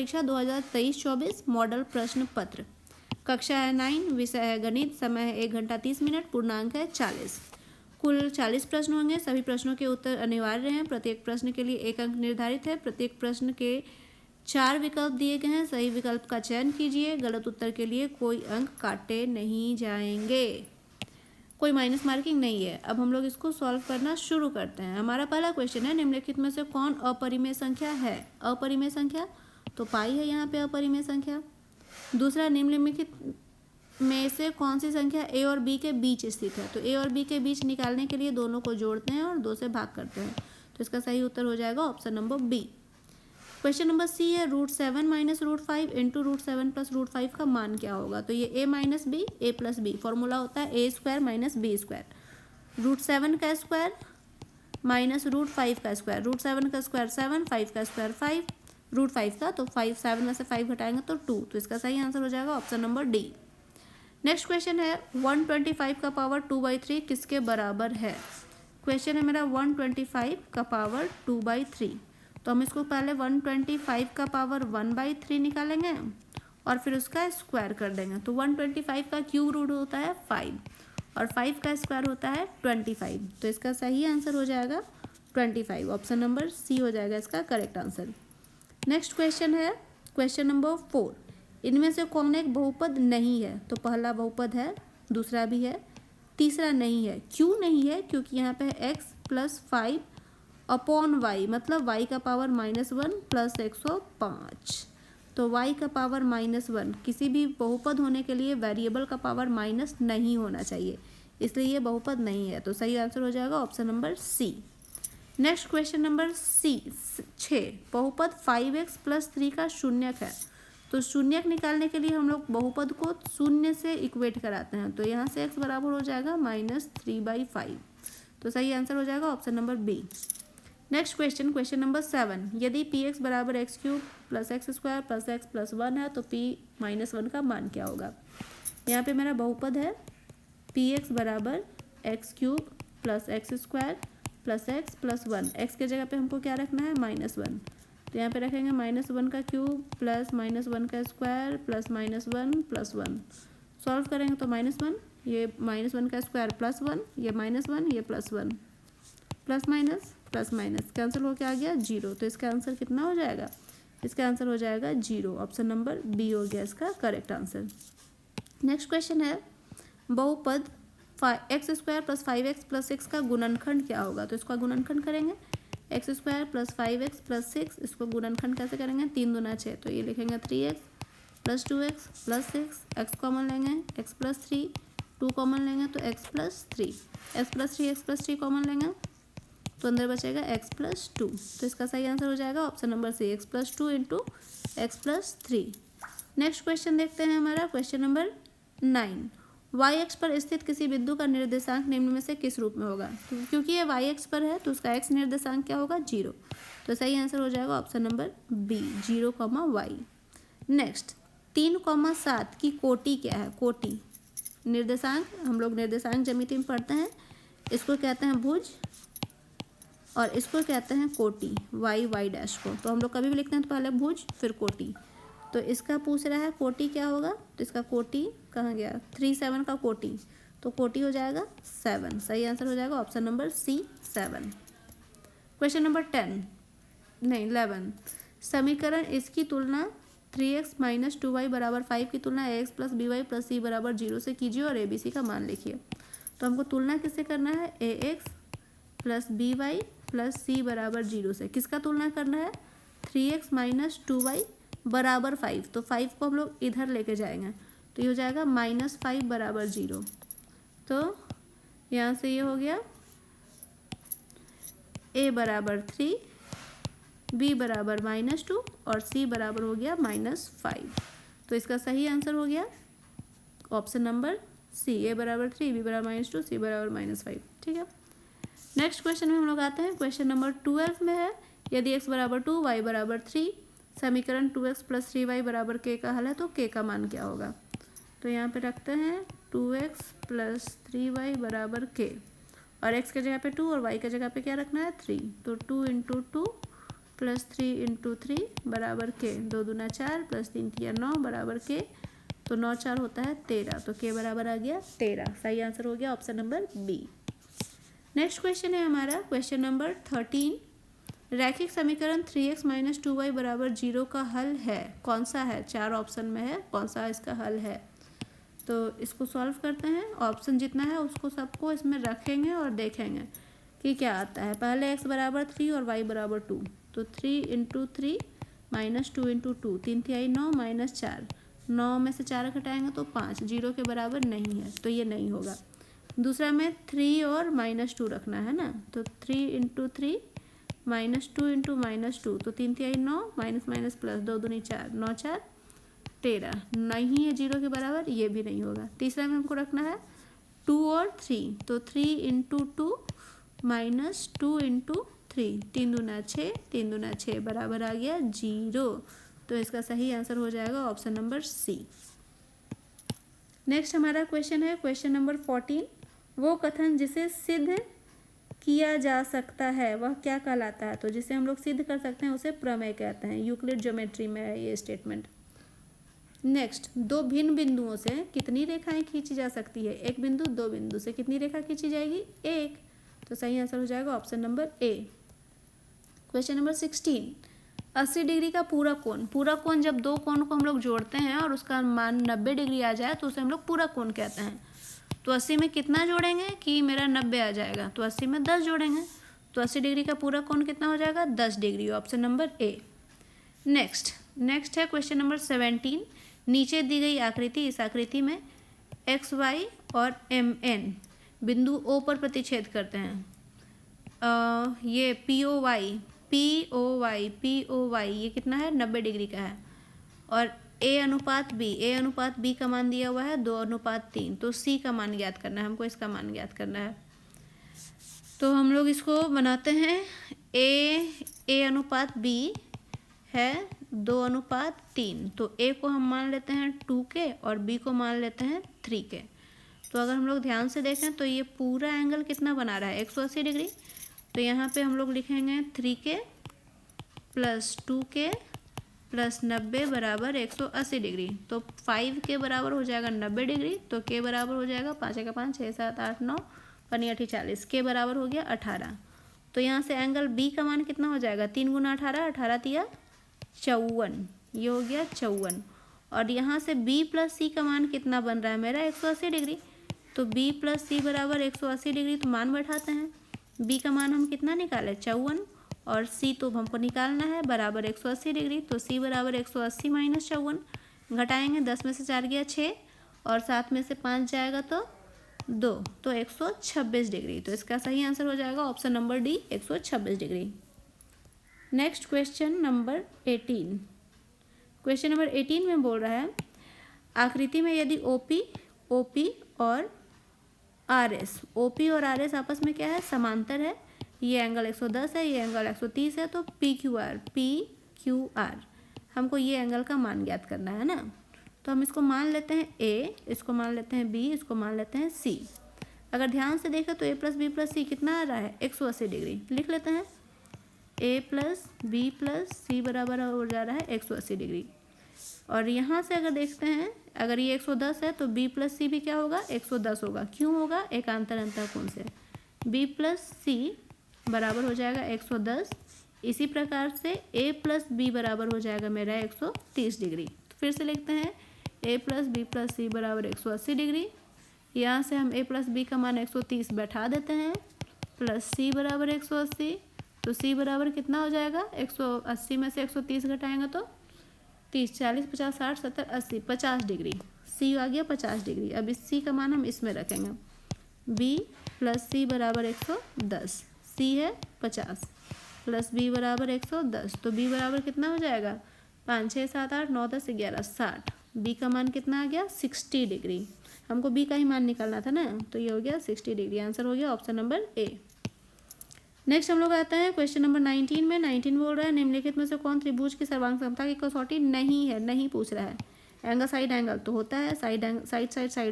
परीक्षा 2023-24 मॉडल प्रश्न पत्र। कक्षा है 9, विषय है गणित, समय है 1 घंटा 30 मिनट, पूर्णांक है 40। कुल 40 प्रश्न होंगे। सभी प्रश्नों के उत्तर अनिवार्य हैं। प्रत्येक प्रश्न के लिए 1 अंक निर्धारित है। प्रत्येक प्रश्न के 4 विकल्प दिए गए हैं। सही विकल्प का चयन कीजिए। गलत उत्तर के लिए कोई अंक काटे नहीं जाएंगे, कोई माइनस मार्किंग नहीं है। अब हम लोग इसको सॉल्व करना शुरू करते हैं। हमारा पहला क्वेश्चन है, निम्नलिखित में से कौन अपरिमेय संख्या है? अपरिमेय संख्या तो पाई है यहाँ पे अपरिमेय संख्या। दूसरा, निम्नलिखित में से कौन सी संख्या ए और बी के बीच स्थित है? तो ए और बी के बीच निकालने के लिए दोनों को जोड़ते हैं और 2 से भाग करते हैं। तो इसका सही उत्तर हो जाएगा option number B. Question number C है, √7 माइनस √5 इंटू √7 प्लस √5 का मान क्या होगा? तो ये ए माइनस बी, ए प्लस बी, फॉर्मूला होता है ए स्क्वायर माइनस बी स्क्वायर। √7 का स्क्वायर माइनस √5 का स्क्वायर। √7 का स्क्वायर 7, 5 का स्क्वायर 5, √5 का तो 5, 7 में से 5 घटाएंगे तो 2। तो इसका सही आंसर हो जाएगा option number D. Next question है, 125 का पावर 2/3 किसके बराबर है? क्वेश्चन है मेरा 125 का पावर 2/3। तो हम इसको पहले 125 का पावर 1/3 निकालेंगे और फिर उसका स्क्वायर कर देंगे। तो 125 का क्यूब रूट होता है 5 और 5 का स्क्वायर होता है 25। तो इसका सही आंसर हो जाएगा 25। ऑप्शन नंबर सी हो जाएगा इसका करेक्ट आंसर। नेक्स्ट क्वेश्चन है क्वेश्चन नंबर 4, इनमें से कौन एक बहुपद नहीं है? तो पहला बहुपद है, दूसरा भी है, तीसरा नहीं है। क्यों नहीं है? क्योंकि यहाँ पे x प्लस 5 अपॉन वाई, मतलब y का पावर -1 प्लस 105। तो y का पावर -1 किसी भी बहुपद होने के लिए वेरिएबल का पावर माइनस नहीं होना चाहिए, इसलिए ये बहुपद नहीं है। तो सही आंसर हो जाएगा option number C. Next question number 6, बहुपद 5x प्लस 3 का शून्यक है। तो शून्यक निकालने के लिए हम लोग बहुपद को शून्य से इक्वेट कराते हैं। तो यहाँ से x बराबर हो जाएगा -3/5। तो सही आंसर हो जाएगा option number B. Next question, question number 7, यदि px बराबर x³ plus x² plus x plus 1 है तो p-1 का मान क्या होगा? यहाँ पे मेरा बहुपद है px बराबर x³ plus x² plus x plus 1। x के जगह पे हमको क्या रखना है? -1। तो यहाँ पे रखेंगे -1 का क्यूब प्लस -1 का स्क्वायर प्लस -1 प्लस 1। सॉल्व करेंगे तो -1, ये -1 का स्क्वायर प्लस 1, ये -1, ये प्लस 1, प्लस माइनस कैंसिल होकर आ गया 0। तो इसका आंसर कितना हो जाएगा? इसका आंसर हो जाएगा 0। ऑप्शन नंबर बी हो गया इसका करेक्ट आंसर। नेक्स्ट क्वेश्चन है, बहुपद x² प्लस 5x प्लस 6 का गुणनखंड क्या होगा? तो इसका गुणनखंड करेंगे x² प्लस 5x प्लस 6, इसको गुणनखंड कैसे करेंगे? 3 दूना 6, तो ये लिखेंगे 3x plus 2x plus 6, x common लेंगे x प्लस 3, 2 कॉमन लेंगे तो x plus 3, x plus 3 common लेंगे तो अंदर बचेगा x प्लस 2। तो इसका सही आंसर हो जाएगा option number C, x plus 2 into x plus 3। Next question देखते हैं हमारा क्वेश्चन नंबर 9, y अक्ष पर स्थित किसी बिंदु का निर्देशांक निम्न में से किस रूप में होगा? तो क्योंकि ये y अक्ष पर है तो उसका x निर्देशांक क्या होगा? 0। तो सही आंसर हो जाएगा option number B, 0, y। Next 3,7 की कोटि क्या है? कोटि निर्देशांक, हम लोग निर्देशांक ज्यामिति में पढ़ते हैं, इसको कहते हैं भुज और इसको कहते हैं कोटि, y डैश को। तो हम लोग कभी भी लिखते हैं तो पहले भुज फिर कोटि। तो इसका पूछ रहा है कोटि क्या होगा? तो इसका कोटि कहाँ गया? 3/7 का कोटि, तो कोटि हो जाएगा 7। सही आंसर हो जाएगा option number C, 7। Question number 11, समीकरण इसकी तुलना 3x माइनस 2y बराबर 5 की तुलना ax plus by plus c बराबर 0 से कीजिए और abc का मान लिखिए। तो हमको तुलना किससे करना है? ax plus by plus c बराबर 0 से। किसका तुलना करना है? 3x माइनस 2y बराबर 5। तो 5 को हम लोग इधर लेके जाएंगे तो ये हो जाएगा -5 बराबर 0। तो यहाँ से ये हो गया a बराबर 3, b बराबर -2 और c बराबर हो गया -5। तो इसका सही आंसर हो गया ऑप्शन नंबर सी, a बराबर 3, b बराबर -2, c बराबर -5। ठीक है। नेक्स्ट क्वेश्चन में हम लोग आते हैं क्वेश्चन नंबर 12 में है, यदि x बराबर 2 y बराबर 3 समीकरण 2x प्लस 3y बराबर k का हल है तो k का मान क्या होगा? तो यहाँ पे रखते हैं 2x प्लस 3y बराबर k और x के जगह पे 2 और y के जगह पे क्या रखना है? 3। तो 2 इंटू 2 प्लस 3 इंटू 3 बराबर के, 2 दूना 4 प्लस 3 तिया 9 बराबर के, तो 9 4 होता है 13, तो के बराबर आ गया 13। सही आंसर हो गया option number B. Next question है हमारा क्वेश्चन नंबर 13। रैखिक समीकरण 3x माइनस 2y बराबर 0 का हल है, कौन सा है? 4 ऑप्शन में है, कौन सा इसका हल है? तो इसको सॉल्व करते हैं। ऑप्शन जितना है उसको सबको इसमें रखेंगे और देखेंगे कि क्या आता है। पहले x बराबर 3 और y बराबर 2, तो 3 इंटू 3 माइनस 2 इंटू 2, 3 तिहाई 9 माइनस 4, 9 में से 4 घटाएंगे तो 5, 0 के बराबर नहीं है तो ये नहीं होगा। दूसरा में 3 और माइनस 2 रखना है ना, तो 3 इंटू 3 माइनस 2 इंटू माइनस 2, तो 3 तिहाई 9 माइनस माइनस प्लस, 2 दूनी 4, 9 4 13, नहीं है 0 के बराबर, ये भी नहीं होगा। तीसरा में हमको रखना है 2 और 3, तो 3 इंटू 2 माइनस 2 इंटू 3, 3 दूना 6, 3 दूना 6 बराबर आ गया 0, तो इसका सही आंसर हो जाएगा ऑप्शन नंबर सी। नेक्स्ट हमारा क्वेश्चन है क्वेश्चन नंबर 14। वो कथन जिसे सिद्ध किया जा सकता है वह क्या कहलाता है? तो जिसे हम लोग सिद्ध कर सकते हैं उसे प्रमेय कहते हैं। यूक्लिड ज्योमेट्री में है ये स्टेटमेंट। नेक्स्ट, दो भिन्न बिंदुओं से कितनी रेखाएं खींची जा सकती है? एक बिंदु, दो बिंदु से कितनी रेखा खींची जाएगी? एक, तो सही आंसर हो जाएगा option number A. Question number 16। 80 degree का पूरा कोण जब दो कोण को हम लोग जोड़ते हैं और उसका मान 90 डिग्री आ जाए तो उसे हम लोग पूरा कोण कहते हैं। तो 80 में कितना जोड़ेंगे कि मेरा 90 आ जाएगा? तो 80 में 10 जोड़ेंगे, तो 80 डिग्री का पूरा कोण कितना हो जाएगा? 10 degree, option number A. Next है क्वेश्चन नंबर 17। नीचे दी गई आकृति, इस आकृति में एक्स वाई और एम एन बिंदु ओ पर प्रतिच्छेद करते हैं। ये पी ओ वाई ये कितना है? 90 डिग्री का है। और ए अनुपात बी का मान दिया हुआ है 2:3, तो सी का मान ज्ञात करना है, हमको इसका मान ज्ञात करना है। तो हम लोग इसको बनाते हैं। ए अनुपात बी है 2:3, तो ए को हम मान लेते हैं 2 के और बी को मान लेते हैं 3 के। तो अगर हम लोग ध्यान से देखें तो ये पूरा एंगल कितना बना रहा है? 180 डिग्री। तो यहाँ पे हम लोग लिखेंगे 3 के प्लस 2 के प्लस 90 बराबर 180 डिग्री। तो 5 के बराबर हो जाएगा 90 डिग्री, तो के बराबर हो जाएगा 5 का 5, 6 7 8 9 5 8 40, के बराबर हो गया 18। तो यहाँ से एंगल बी का मान कितना हो जाएगा? 3 गुना 18, 18 तिया 54, ये हो गया 54। और यहाँ से बी प्लस सी का मान कितना बन रहा है मेरा? 180 डिग्री। तो बी प्लस सी बराबर 180 डिग्री, तो मान बैठाते हैं। बी का मान हम कितना निकाले? 54, और सी तो हमको निकालना है बराबर 180 डिग्री। तो सी बराबर 180 माइनस 54, घटाएंगे 10 में से 4 गया 6 और 7 में से 5 जाएगा तो 2, तो 126 डिग्री। तो इसका सही आंसर हो जाएगा option number D, 126 degree. Next question number 18। Question number 18 में बोल रहा है आकृति में यदि ओपी और ओपी और आरएस आपस में क्या है? समांतर है। ये एंगल 110 है, ये एंगल 130 है, तो पी क्यू आर हमको ये एंगल का मान ज्ञात करना है ना। तो हम इसको मान लेते हैं ए, इसको मान लेते हैं बी, इसको मान लेते हैं सी। अगर ध्यान से देखें तो ए प्लस बी प्लस सी कितना आ रहा है? 180 डिग्री। लिख लेते हैं ए प्लस बी प्लस सी बराबर हो जा रहा है 180 डिग्री। और यहाँ से अगर देखते हैं, अगर ये 110 है तो बी प्लस सी भी क्या होगा? 110 होगा। क्यों होगा? एकांतर अंतःकोण से। बी प्लस सी बराबर हो जाएगा 110। इसी प्रकार से ए प्लस बी बराबर हो जाएगा मेरा 130 डिग्री। तो फिर से लिखते हैं ए प्लस बी प्लस सी बराबर 180 डिग्री। यहाँ से हम ए प्लस बी का मान 130 बैठा देते हैं, प्लस सी बराबर 180। तो सी बराबर कितना हो जाएगा? 180 में से 130 घटाएंगे तो 30 40 50 60 70 80 50 डिग्री। सी आ गया 50 डिग्री। अब इस सी का मान हम इसमें रखेंगे, बी प्लस सी बराबर 110, सी है 50 प्लस बी बराबर 110, तो बी बराबर कितना हो जाएगा? 5 6 7 8 9 10 11 60। बी का मान कितना आ गया? 60 डिग्री। हमको बी का ही मान निकालना था ना, तो ये हो गया 60 डिग्री। आंसर हो गया ऑप्शन नंबर ए। नेक्स्ट हम लोग आते हैं क्वेश्चन नंबर 19 में। 19 बोल रहा है निम्नलिखित में से कौन त्रिभुज की सर्वांग समता की कसौटी नहीं है? नहीं पूछ रहा है। एंगल साइड एंगल तो होता है, साइड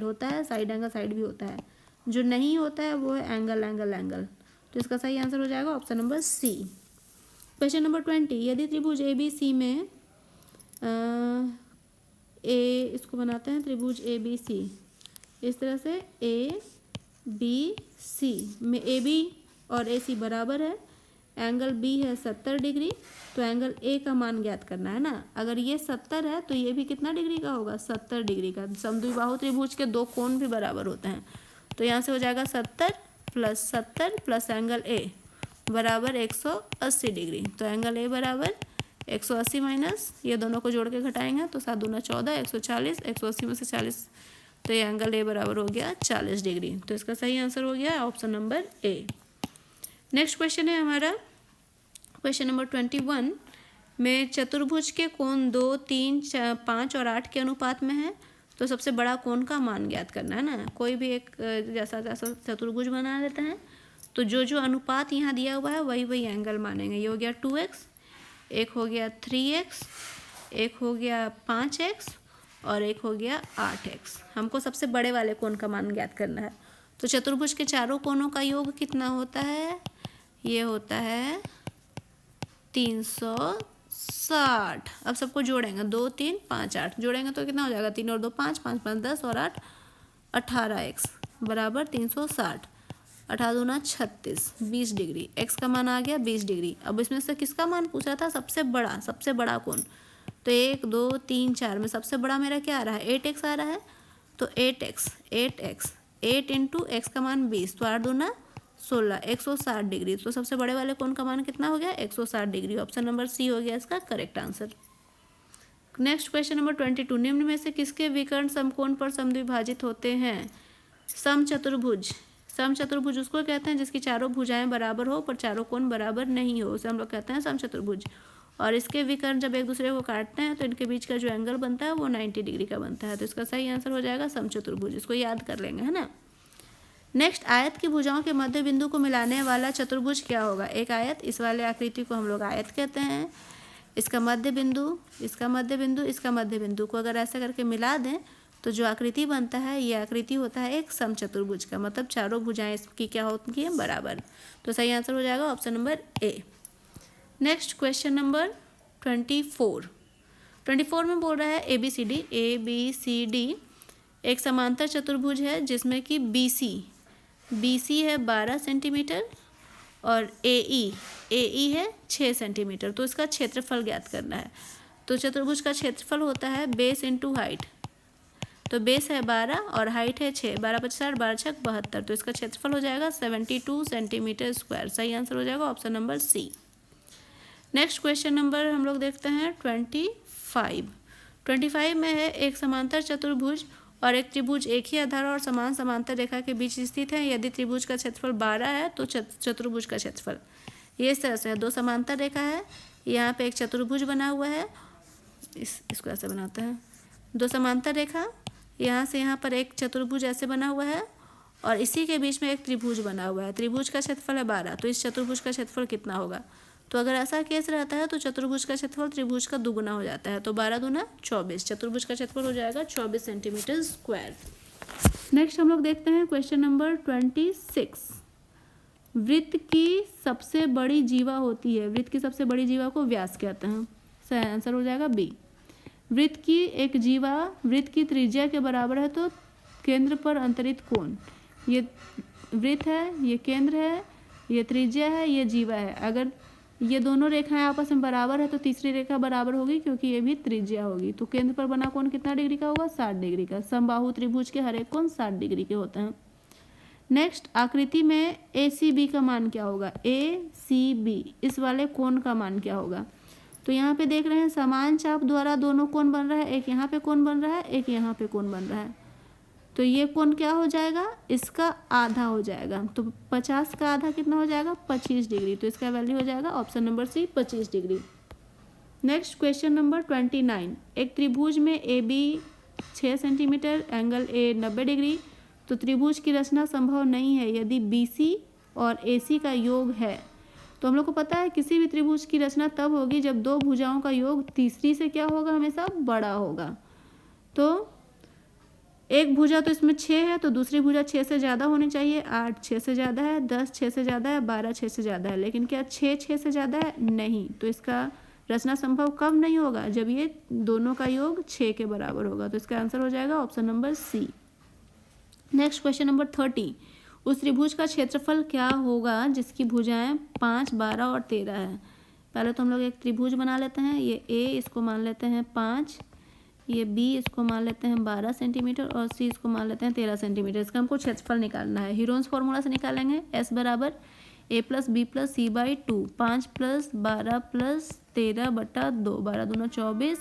होता है, साइड एंगल साइड भी होता है। जो नहीं होता है वो है एंगल। तो इसका सही आंसर हो जाएगा option number C. Question number 20, यदि त्रिभुज ए बी सी में इसको बनाते हैं त्रिभुज ए बी सी, इस तरह से ए बी सी में ए बी और ए सी बराबर है, एंगल बी है 70 डिग्री, तो एंगल ए का मान ज्ञात करना है ना। अगर ये 70 है तो ये भी कितना डिग्री का होगा, 70 डिग्री का। समद्विबाहु त्रिभुज के दो कोण भी बराबर होते हैं, तो यहाँ से हो जाएगा 70 प्लस एंगल ए बराबर 180 डिग्री। तो एंगल ए बराबर 180 माइनस ये दोनों को जोड़ के घटाएंगे तो 7 दूना 14, 140, 180 में से 40, तो ये एंगल ए बराबर हो गया 40 डिग्री। तो इसका सही आंसर हो गया option number A. Next question है हमारा क्वेश्चन नंबर 21 में चतुर्भुज के कोण 2, 3, 5 और 8 के अनुपात में है, तो सबसे बड़ा कोण का मान ज्ञात करना है ना। कोई भी एक जैसा चतुर्भुज बना लेते हैं, तो जो जो अनुपात यहाँ दिया हुआ है वही वही एंगल मानेंगे। ये हो गया 2x, एक हो गया 3x, एक हो गया 5x और एक हो गया 8x। हमको सबसे बड़े वाले कोण का मान ज्ञात करना है। तो चतुर्भुज के चारों कोणों का योग कितना होता है, ये होता है 360। अब सबको जोड़ेंगे, 2, 3, 5, 8 जोड़ेंगे तो कितना हो जाएगा, 3 और 2 5, 5, 5 10 और 8 18x बराबर 360। 18 दूना 36, 20 डिग्री। x का मान आ गया 20 डिग्री। अब इसमें से किसका मान पूछ रहा था, सबसे बड़ा कोण। तो 1, 2, 3, 4 में सबसे बड़ा मेरा क्या आ रहा है, 8x आ रहा है। तो 8 इंटू एक्स का मान 20, तो 8 दूना 16, 160 डिग्री। तो सबसे बड़े वाले कोण का मान कितना हो गया, 160 डिग्री। ऑप्शन नंबर सी हो गया इसका correct answer. Next question number 22, निम्न में से किसके विकर्ण समकोण पर समद्विभाजित होते हैं। समचतुर्भुज उसको कहते हैं जिसकी चारों भुजाएं बराबर हो पर चारों कोण बराबर नहीं हो, उसे हम लोग कहते हैं समचतुर्भुज। और इसके विकर्ण जब एक दूसरे को काटते हैं तो इनके बीच का जो एंगल बनता है वो 90 डिग्री का बनता है। तो इसका सही आंसर हो जाएगा समचतुर्भुज। इसको याद कर लेंगे, है ना। नेक्स्ट, आयत की भुजाओं के मध्य बिंदु को मिलाने वाला चतुर्भुज क्या होगा। एक आयत, इस वाले आकृति को हम लोग आयत कहते हैं। इसका मध्य बिंदु, इसका मध्य बिंदु, इसका मध्य बिंदु को अगर ऐसा करके मिला दें तो जो आकृति बनता है ये आकृति होता है एक समचतुर्भुज का। मतलब चारों भुजाएं इसकी क्या होती हैं, बराबर। तो सही आंसर हो जाएगा option number A. Next question number 24 में बोल रहा है ए बी सी डी एक समांतर चतुर्भुज है जिसमें कि बी सी है 12 सेंटीमीटर और ए ई है 6 सेंटीमीटर। तो इसका क्षेत्रफल ज्ञात करना है। तो चतुर्भुज का क्षेत्रफल होता है बेस इंटू हाइट। तो बेस है 12 और हाइट है 6, 12 × 5 = 12 × 6 = 72। तो इसका क्षेत्रफल हो जाएगा 72 सेंटीमीटर स्क्वायर। सही आंसर हो जाएगा option number C. Next question number हम लोग देखते हैं 25 में है एक समांतर चतुर्भुज और एक त्रिभुज एक ही आधार और समान समांतर रेखा के बीच स्थित है। यदि त्रिभुज का क्षेत्रफल 12 है तो चतुर्भुज का क्षेत्रफल ये इस तरह से है। दो समांतर रेखा है, यहाँ पे एक चतुर्भुज बना हुआ है, इसको ऐसे बनाते हैं। दो समांतर रेखा, यहाँ से यहाँ पर एक चतुर्भुज ऐसे बना हुआ है और इसी के बीच में एक त्रिभुज बना हुआ है। त्रिभुज का क्षेत्रफल है 12, तो इस चतुर्भुज का क्षेत्रफल कितना होगा। तो अगर ऐसा केस रहता है तो चतुर्भुज का क्षेत्रफल त्रिभुज का दुगुना हो जाता है। तो 12 दूना 24, चतुर्भुज का क्षेत्रफल हो जाएगा 24 सेंटीमीटर स्क्वायर। नेक्स्ट हम लोग देखते हैं क्वेश्चन नंबर 26। वृत्त की सबसे बड़ी जीवा होती है, वृत्त की सबसे बड़ी जीवा को व्यास कहते हैं। सही आंसर हो जाएगा बी। वृत्त की एक जीवा वृत्त की त्रिज्या के बराबर है तो केंद्र पर अंतरित कोण, ये वृत्त है, ये केंद्र है, ये त्रिज्या है, ये जीवा है। अगर ये दोनों रेखाएं आपस में बराबर है तो तीसरी रेखा बराबर होगी क्योंकि ये भी त्रिज्या होगी। तो केंद्र पर बना कोण कितना डिग्री का होगा, 60 डिग्री का। समबाहु त्रिभुज के हर एक कोण 60 डिग्री के होते हैं। नेक्स्ट, आकृति में ए सी बी का मान क्या होगा। ए सी बी इस वाले कोण का मान क्या होगा। तो यहाँ पे देख रहे हैं समान चाप द्वारा दोनों कोण बन रहा है। एक यहाँ पे कोण बन रहा है, एक यहाँ पे कोण बन रहा है। तो ये कोण क्या हो जाएगा, इसका आधा हो जाएगा। तो 50 का आधा कितना हो जाएगा, 25 डिग्री। तो इसका वैल्यू हो जाएगा option number C 25 degree. Next question number 29। एक त्रिभुज में A B 6 centimetre, angle A 90 degree. तो त्रिभुज की रचना संभव नहीं है यदि बी सी और ए सी का योग है। तो हम लोग को पता है किसी भी त्रिभुज की रचना तब होगी जब दो भुजाओं का योग तीसरी से क्या होगा, हमेशा बड़ा होगा। तो एक भुजा तो इसमें 6 है, तो दूसरी भुजा 6 से ज़्यादा होनी चाहिए। 8 6 से ज़्यादा है, 10 6 से ज़्यादा है, 12 6 से ज़्यादा है। लेकिन क्या 6 6 से ज़्यादा है? नहीं। तो इसका रचना संभव कब नहीं होगा? जब ये दोनों का योग 6 के बराबर होगा। तो इसका आंसर हो जाएगा option number C. Next question number 30। उस त्रिभुज का क्षेत्रफल क्या होगा जिसकी भुजाएं 5 12 और 13 है? पहले तो हम लोग एक त्रिभुज बना लेते हैं। ये ए इसको मान लेते हैं 5, ये बी इसको मान लेते हैं 12 सेंटीमीटर और सी इसको मान लेते हैं 13 सेंटीमीटर। इसका हमको क्षेत्रफल निकालना है। हीरोन्स फार्मूला से निकालेंगे। एस बराबर A plus B plus C by 2, 5 plus 12 plus 13 बटा 2, 12 दूना 24,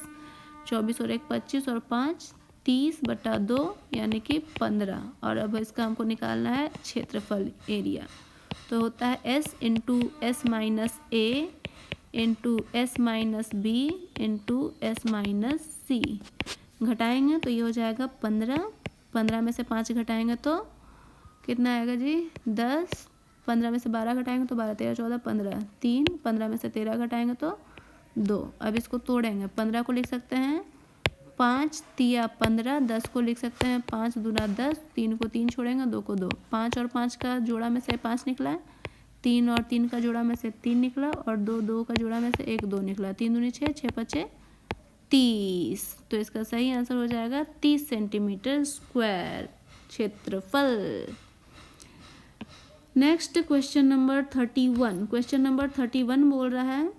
24 और 1 25 और 5 30 बटा 2 यानी कि 15। और अब इसका हमको निकालना है क्षेत्रफल, एरिया। तो होता है S into S minus A into S minus B into S minus C. घटाएंगे तो ये हो जाएगा 15। 15 में से 5 घटाएंगे तो कितना आएगा जी? 10। 15 में से 12 घटाएंगे तो 12 13 14 15, 3। 15 में से 13 घटाएंगे तो 2। अब इसको तोड़ेंगे। 15 को लिख सकते हैं 5 तिया 15, 10 को लिख सकते हैं 5 दूना 10, 3 को 3 छोड़ेंगे, 2 को 2। 5 और 5 का जोड़ा में से 5 निकला है, 3 और 3 का जोड़ा में से 3 निकला और 2 2 का जोड़ा में से 1 2 निकला। 3 दूनी 6, 6 5 30। तो इसका सही आंसर हो जाएगा 30 सेंटीमीटर स्क्वायर क्षेत्रफल। Next question number 31। Question number 31 बोल रहा है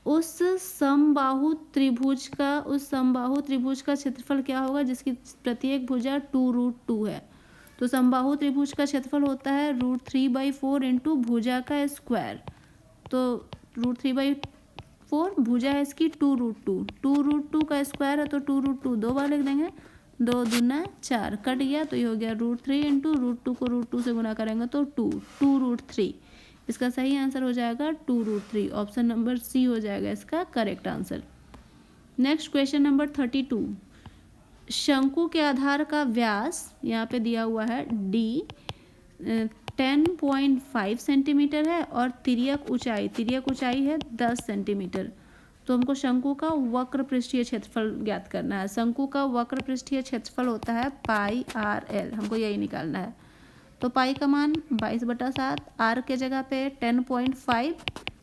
उस समबाहु त्रिभुज का क्षेत्रफल क्या होगा जिसकी प्रत्येक भुजा 2√2 है? तो समबाहु त्रिभुज का क्षेत्रफल होता है √3/4 इंटू भुजा का स्क्वायर। तो √3/4 भुजा है इसकी 2√2, 2√2 का स्क्वायर है तो 2√2 दो बार लिख देंगे। 2 दूना 4 कट गया तो ये हो गया √3 इंटू √2 को √2 से गुना करेंगे तो 2√3। इसका सही आंसर हो जाएगा 2√3। ऑप्शन नंबर सी हो जाएगा इसका correct answer. Next question number 32। शंकु के आधार का व्यास यहाँ पे दिया हुआ है डी 10.5 सेंटीमीटर है और तिर्यक ऊंचाई है 10 सेंटीमीटर। तो हमको शंकु का वक्र पृष्ठीय क्षेत्रफल ज्ञात करना है। शंकु का वक्र पृष्ठीय क्षेत्रफल होता है πr/l, हमको यही निकालना है। तो पाई का मान 22/7, आर के जगह पे 10.5,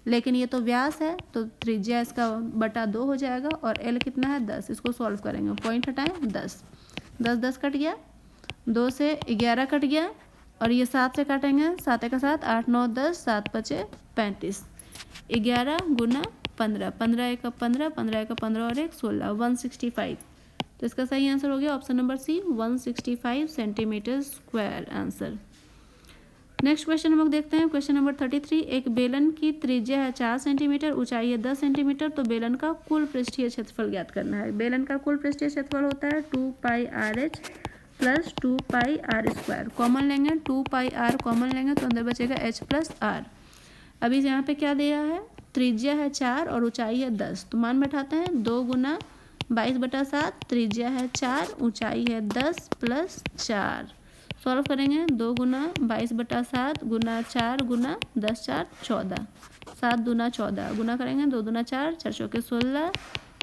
लेकिन ये तो व्यास है तो त्रिज्या इसका बटा 2 हो जाएगा और एल कितना है 10। इसको सॉल्व करेंगे। पॉइंट हटाएं 10 10 10 कट गया, 2 से 11 कट गया और ये 7 से काटेंगे, 7 का 7 8 9 10, 7 5 35, 11 गुना 15, 15 1 15, 15 1 15 और 1 16, 165। तो इसका सही आंसर हो गया option number C 165 centimetre square answer. Next question हम लोग देखते हैं। Question number 33। एक बेलन की त्रिज्या है 4 सेंटीमीटर, ऊंचाई है 10 सेंटीमीटर, तो बेलन का कुल पृष्ठीय क्षेत्रफल ज्ञात करना है। बेलन का कुल पृष्ठीय क्षेत्रफल होता है 2πrh प्लस 2πr²। कॉमन लेंगे, 2πr कॉमन लेंगे तो अंदर बचेगा h प्लस r। अभी यहाँ पे क्या दिया है? त्रिज्या है 4 और ऊंचाई है 10, तो मान बैठाते हैं 2 गुना 22/7, त्रिज्या है 4, ऊंचाई है 10 प्लस 4। सॉल्व करेंगे। 2 गुना 22/7 गुना 4 गुना 10 4 14, 7 दूना 14 गुना करेंगे। 2 दूना 4, 4 चौके 16,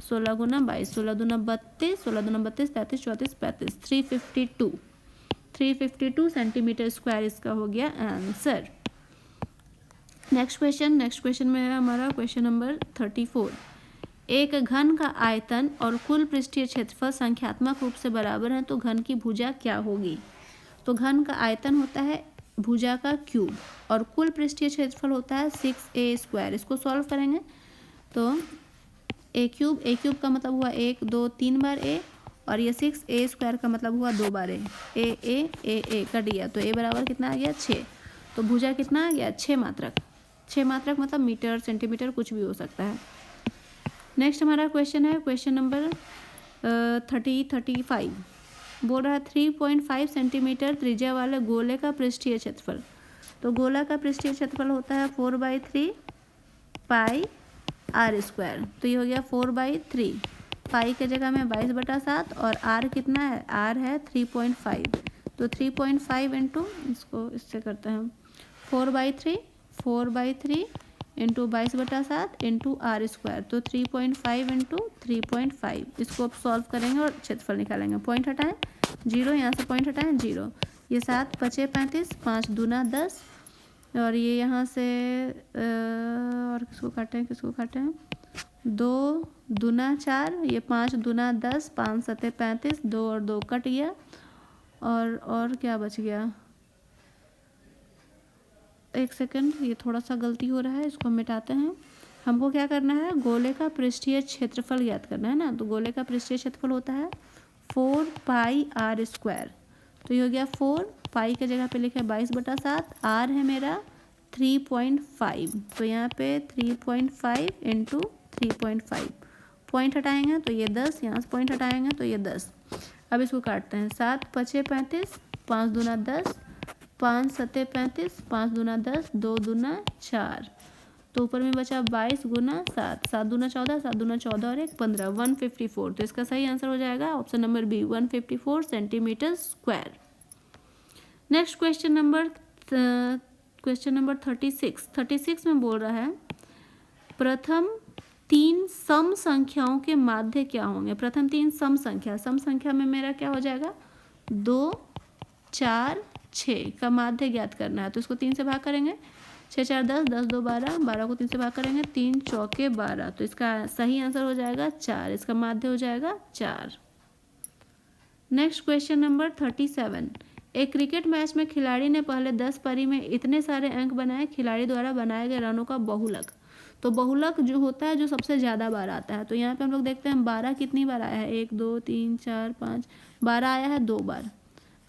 16 गुना 22, 16 दूना 32, 16 दूना 32, 33 34 35, 352 सेंटीमीटर स्क्वायर इसका हो गया आंसर। नेक्स्ट क्वेश्चन में है हमारा क्वेश्चन नंबर 34। एक घन का आयतन और कुल पृष्ठीय क्षेत्रफल संख्यात्मक रूप से बराबर है तो घन की भुजा क्या होगी? तो घन का आयतन होता है भुजा का क्यूब और कुल पृष्ठीय क्षेत्रफल होता है 6a²। इसको सॉल्व करेंगे तो a क्यूब का मतलब हुआ 1 2 3 बार a और ये 6a² का मतलब हुआ 2 बार a कट गया तो a बराबर कितना आ गया 6। तो भुजा कितना आ गया 6 मात्रक। 6 मात्रक मतलब मीटर सेंटीमीटर कुछ भी हो सकता है। नेक्स्ट हमारा क्वेश्चन है क्वेश्चन नंबर 35 बोल रहा है 3.5 सेंटीमीटर त्रिज्या वाले गोले का पृष्ठीय क्षेत्रफल। तो गोला का पृष्ठीय क्षेत्रफल होता है 4/3 πr²। तो ये हो गया 4/3, पाई के जगह में 22/7 और r कितना है? r है 3.5, तो 3.5 इंटू इसको इससे करते हैं 4/3 इंटू 22/7 इंटू आर स्क्वायर, तो 3.5 इंटू 3.5, इसको अब सॉल्व करेंगे और क्षेत्रफल निकालेंगे। पॉइंट हटाएं, 0, यहाँ से पॉइंट हटाएं 0, ये 7 5 35, 5 दूना 10, और ये यहाँ से और किसको काटें 2 दूना 4, ये 5 दूना 10, 5 7 35, 2 और 2 कट गया, और क्या बच गया, एक सेकंड, ये थोड़ा सा गलती हो रहा है, इसको मिटाते हैं। हमको क्या करना है, गोले का पृष्ठीय क्षेत्रफल ज्ञात करना है ना, तो गोले का पृष्ठीय क्षेत्रफल होता है 4 पाई आर स्क्वायर, तो ये हो गया 4 पाई के जगह पे लिखा है 22/7, आर है मेरा 3.5, तो यहाँ पे 3.5 इंटू 3.5, पॉइंट हटाएंगे तो ये 10, यहाँ से पॉइंट हटाएंगे तो ये 10। अब इसको काटते हैं, 7 5 35, 5 दूना 10, 5 7 35, 5 दूना 10, 2 दूना 4, तो ऊपर में बचा 22 गुना 7, 7 दूना 14, 7 दूना 14 और 1 15, 154, तो इसका सही आंसर हो जाएगा option number B, 154 centimetre square. Next question number 36 में बोल रहा है प्रथम 3 सम संख्याओं के माध्य क्या होंगे। प्रथम 3 सम संख्या में मेरा क्या हो जाएगा, 2 4 6 का माध्य ज्ञात करना है, तो इसको 3 से भाग करेंगे, 6 4 10, 10 2 12, 12 को 3 से भाग करेंगे, 3 चौके 12, तो इसका सही आंसर हो जाएगा 4, इसका माध्य हो जाएगा 4। नेक्स्ट क्वेश्चन नंबर 37, एक क्रिकेट मैच में खिलाड़ी ने पहले 10 पारी में इतने सारे अंक बनाए, खिलाड़ी द्वारा बनाए गए रनों का बहुलक, तो बहुलक जो होता है जो सबसे ज़्यादा बार आता है, तो यहाँ पे हम लोग देखते हैं 12 कितनी बार आया है, 1 2 3 4 5, 12 आया है 2 बार,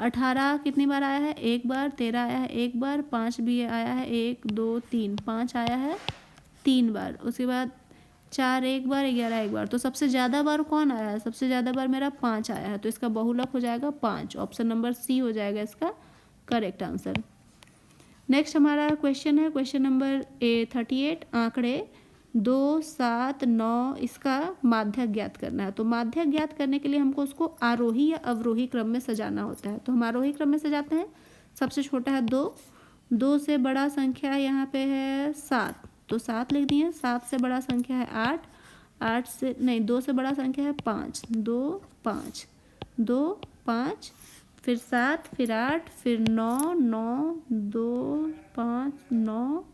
18 कितनी बार आया है, 1 बार, 13 आया है 1 बार, 5 भी आया है 1 2 3, 5 आया है 3 बार, उसके बाद 4 1 बार, 11 1 बार, तो सबसे ज़्यादा बार कौन आया है, सबसे ज़्यादा बार मेरा 5 आया है, तो इसका बहुलक हो जाएगा 5, ऑप्शन नंबर सी हो जाएगा इसका करेक्ट आंसर। नेक्स्ट हमारा क्वेश्चन है क्वेश्चन नंबर 38, आंकड़े 2 7 9 इसका माध्य ज्ञात करना है, तो माध्य ज्ञात करने के लिए हमको उसको आरोही या अवरोही क्रम में सजाना होता है, तो हम आरोही क्रम में सजाते हैं। सबसे छोटा है 2, 2 से बड़ा संख्या यहाँ पे है 7, तो 7 लिख दिए, 7 से बड़ा संख्या है 8, 8 से नहीं 2 से बड़ा संख्या है 5, 2 5 2 5, फिर 7, फिर 8, फिर 9 9 2 5 9,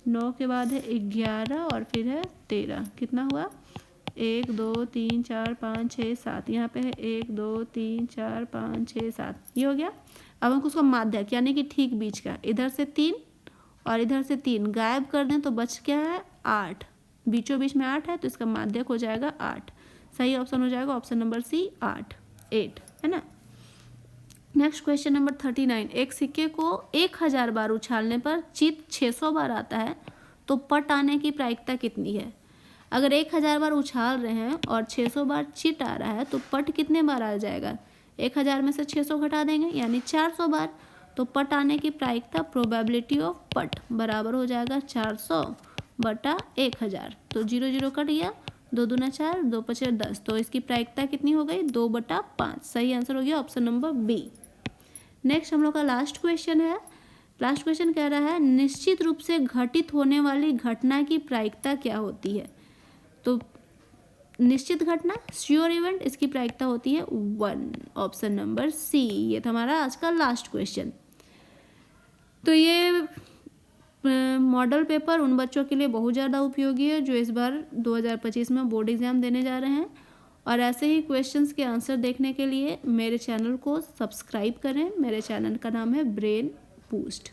9 के बाद है 11 और फिर है 13, कितना हुआ 1 2 3 4 5 6 7, यहाँ पे है 1 2 3 4 5 6 7, ये हो गया। अब हमको उसका माध्यक यानी कि ठीक बीच का, इधर से 3 और इधर से 3 गायब कर दें तो बच क्या है 8, बीचों बीच में 8 है, तो इसका माध्यक हो जाएगा 8, सही ऑप्शन हो जाएगा ऑप्शन नंबर सी 8 है ना। नेक्स्ट क्वेश्चन नंबर 39, एक सिक्के को 1000 बार उछालने पर चित 600 बार आता है, तो पट आने की प्रायिकता कितनी है। अगर 1000 बार उछाल रहे हैं और 600 बार चिट आ रहा है, तो पट कितने बार आ जाएगा, 1000 में से 600 घटा देंगे यानी 400 बार, तो पट आने की प्रायिकता प्रोबेबिलिटी ऑफ पट बराबर हो जाएगा 400 बटा 1000, तो 0 0 कट गया, 2 दूना 4, 2 5 10, तो इसकी प्रायिकता कितनी हो गई 2/5, सही आंसर हो गया ऑप्शन नंबर बी। नेक्स्ट हम लोग का लास्ट क्वेश्चन है। लास्ट क्वेश्चन कह रहा है निश्चित रूप से घटित होने वाली घटना की प्रायिकता क्या होती है, तो निश्चित घटना श्योर इवेंट, इसकी प्रायिकता होती है 1, ऑप्शन नंबर सी। ये था हमारा आज का लास्ट क्वेश्चन। तो ये मॉडल पेपर उन बच्चों के लिए बहुत ज़्यादा उपयोगी है जो इस बार 2025 में बोर्ड एग्ज़ाम देने जा रहे हैं, और ऐसे ही क्वेश्चंस के आंसर देखने के लिए मेरे चैनल को सब्सक्राइब करें। मेरे चैनल का नाम है ब्रेन बूस्ट।